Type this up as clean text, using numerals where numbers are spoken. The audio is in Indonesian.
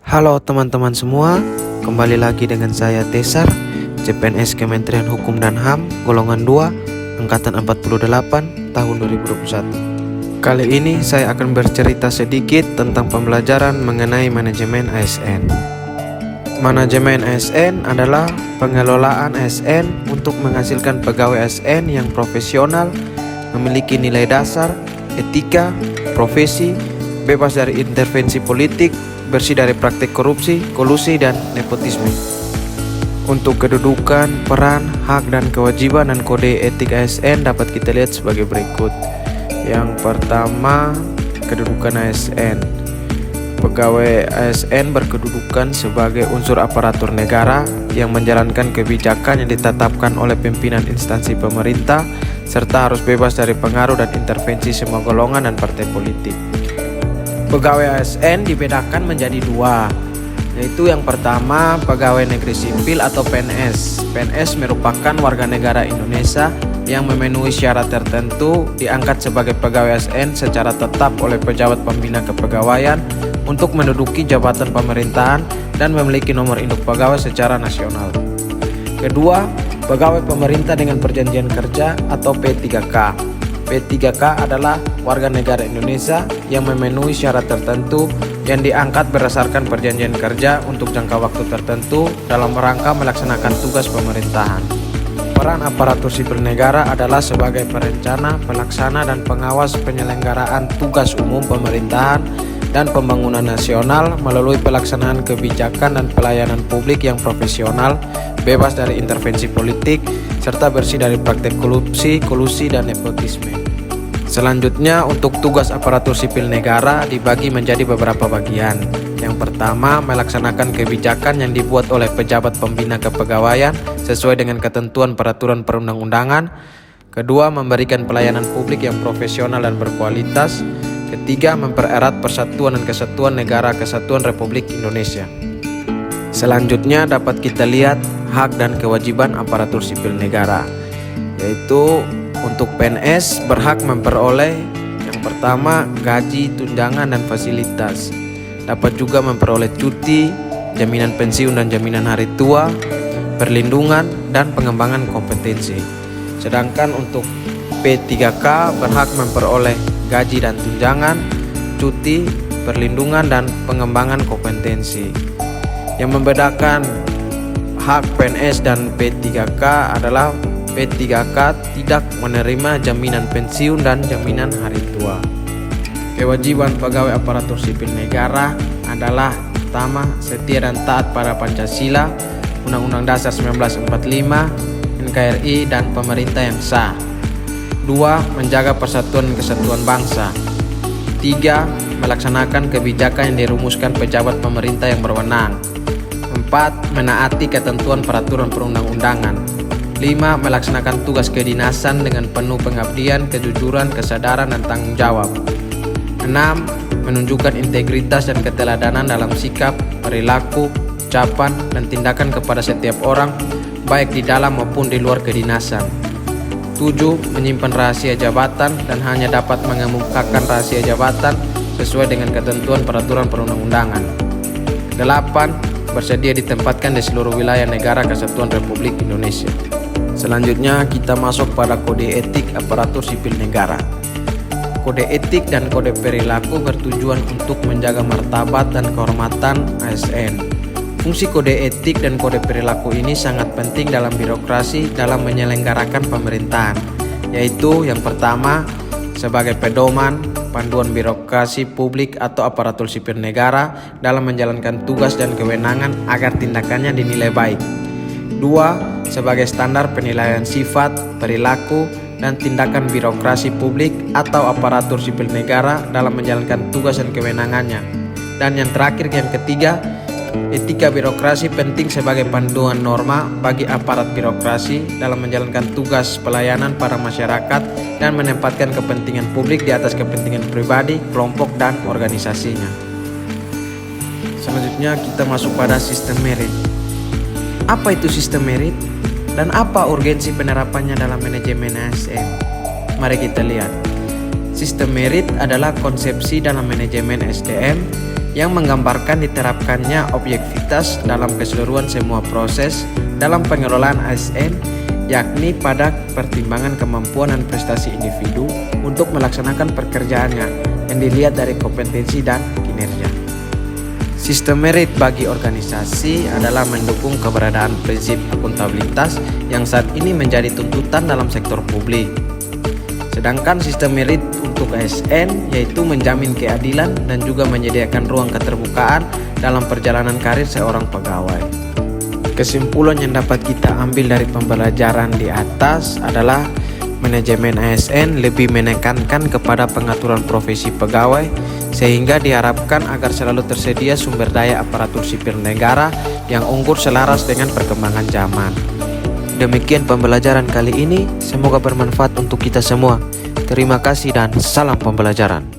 Halo teman-teman semua, kembali lagi dengan saya Tesar, CPNS Kementerian Hukum dan HAM, golongan 2, Angkatan 48, tahun 2021. Kali ini saya akan bercerita sedikit tentang pembelajaran mengenai manajemen ASN. Manajemen ASN adalah pengelolaan ASN untuk menghasilkan pegawai ASN yang profesional, memiliki nilai dasar, etika, profesi, bebas dari intervensi politik, bersih dari praktik korupsi, kolusi, dan nepotisme. Untuk kedudukan, peran, hak, dan kewajiban dan kode etik ASN dapat kita lihat sebagai berikut. Yang pertama, kedudukan ASN. Pegawai ASN berkedudukan sebagai unsur aparatur negara yang menjalankan kebijakan yang ditetapkan oleh pimpinan instansi pemerintah, serta harus bebas dari pengaruh dan intervensi semua golongan dan partai politik. Pegawai ASN dibedakan menjadi dua, yaitu yang pertama pegawai negeri sipil atau PNS. PNS merupakan warga negara Indonesia yang memenuhi syarat tertentu diangkat sebagai pegawai ASN secara tetap oleh pejabat pembina kepegawaian untuk menduduki jabatan pemerintahan dan memiliki nomor induk pegawai secara nasional. Kedua, pegawai pemerintah dengan perjanjian kerja atau P3K. P3K adalah warga negara Indonesia yang memenuhi syarat tertentu yang diangkat berdasarkan perjanjian kerja untuk jangka waktu tertentu dalam rangka melaksanakan tugas pemerintahan. Peran aparatur sipil negara adalah sebagai perencana, pelaksana, dan pengawas penyelenggaraan tugas umum pemerintahan dan pembangunan nasional melalui pelaksanaan kebijakan dan pelayanan publik yang profesional, bebas dari intervensi politik, serta bersih dari praktek korupsi, kolusi, dan nepotisme. Selanjutnya, untuk tugas aparatur sipil negara dibagi menjadi beberapa bagian. Yang pertama, melaksanakan kebijakan yang dibuat oleh pejabat pembina kepegawaian sesuai dengan ketentuan peraturan perundang-undangan. Kedua, memberikan pelayanan publik yang profesional dan berkualitas. Ketiga, mempererat persatuan dan kesatuan negara Kesatuan Republik Indonesia. Selanjutnya dapat kita lihat hak dan kewajiban aparatur sipil negara, yaitu untuk PNS berhak memperoleh yang pertama gaji, tunjangan, dan fasilitas. Dapat juga memperoleh cuti, jaminan pensiun dan jaminan hari tua, perlindungan, dan pengembangan kompetensi. Sedangkan untuk P3K berhak memperoleh gaji dan tunjangan, cuti, perlindungan, dan pengembangan kompetensi. Yang membedakan hak PNS dan P3K adalah P3K tidak menerima jaminan pensiun dan jaminan hari tua. Kewajiban pegawai aparatur sipil negara adalah pertama, setia dan taat pada Pancasila, Undang-Undang Dasar 1945, NKRI, dan pemerintah yang sah. 2. Menjaga persatuan dan kesatuan bangsa. 3. Melaksanakan kebijakan yang dirumuskan pejabat pemerintah yang berwenang. 4. Menaati ketentuan peraturan perundang-undangan. 5. Melaksanakan tugas kedinasan dengan penuh pengabdian, kejujuran, kesadaran, dan tanggung jawab. 6. Menunjukkan integritas dan keteladanan dalam sikap, perilaku, ucapan, dan tindakan kepada setiap orang, baik di dalam maupun di luar kedinasan. 7. Menyimpan rahasia jabatan dan hanya dapat mengemukakan rahasia jabatan sesuai dengan ketentuan peraturan perundang-undangan. 8. Bersedia ditempatkan di seluruh wilayah negara Kesatuan Republik Indonesia. Selanjutnya kita masuk pada kode etik aparatur sipil negara. Kode etik dan kode perilaku bertujuan untuk menjaga martabat dan kehormatan ASN. Fungsi kode etik dan kode perilaku ini sangat penting dalam birokrasi dalam menyelenggarakan pemerintahan, yaitu yang pertama, sebagai pedoman, panduan birokrasi publik atau aparatur sipil negara dalam menjalankan tugas dan kewenangan agar tindakannya dinilai baik. 2. Sebagai standar penilaian sifat, perilaku, dan tindakan birokrasi publik atau aparatur sipil negara dalam menjalankan tugas dan kewenangannya. Dan yang terakhir, yang ketiga, etika birokrasi penting sebagai panduan norma bagi aparat birokrasi dalam menjalankan tugas pelayanan pada masyarakat dan menempatkan kepentingan publik di atas kepentingan pribadi, kelompok, dan organisasinya. Selanjutnya kita masuk pada sistem merit. Apa itu sistem merit dan apa urgensi penerapannya dalam manajemen ASN? Mari kita lihat. Sistem merit adalah konsepsi dalam manajemen SDM yang menggambarkan diterapkannya objektivitas dalam keseluruhan semua proses dalam pengelolaan ASN, yakni pada pertimbangan kemampuan dan prestasi individu untuk melaksanakan pekerjaannya yang dilihat dari kompetensi dan kinerja. Sistem merit bagi organisasi adalah mendukung keberadaan prinsip akuntabilitas yang saat ini menjadi tuntutan dalam sektor publik. Sedangkan sistem merit untuk ASN yaitu menjamin keadilan dan juga menyediakan ruang keterbukaan dalam perjalanan karir seorang pegawai. Kesimpulan yang dapat kita ambil dari pembelajaran di atas adalah manajemen ASN lebih menekankan kepada pengaturan profesi pegawai sehingga diharapkan agar selalu tersedia sumber daya aparatur sipil negara yang unggul selaras dengan perkembangan zaman. Demikian pembelajaran kali ini, semoga bermanfaat untuk kita semua. Terima kasih dan salam pembelajaran.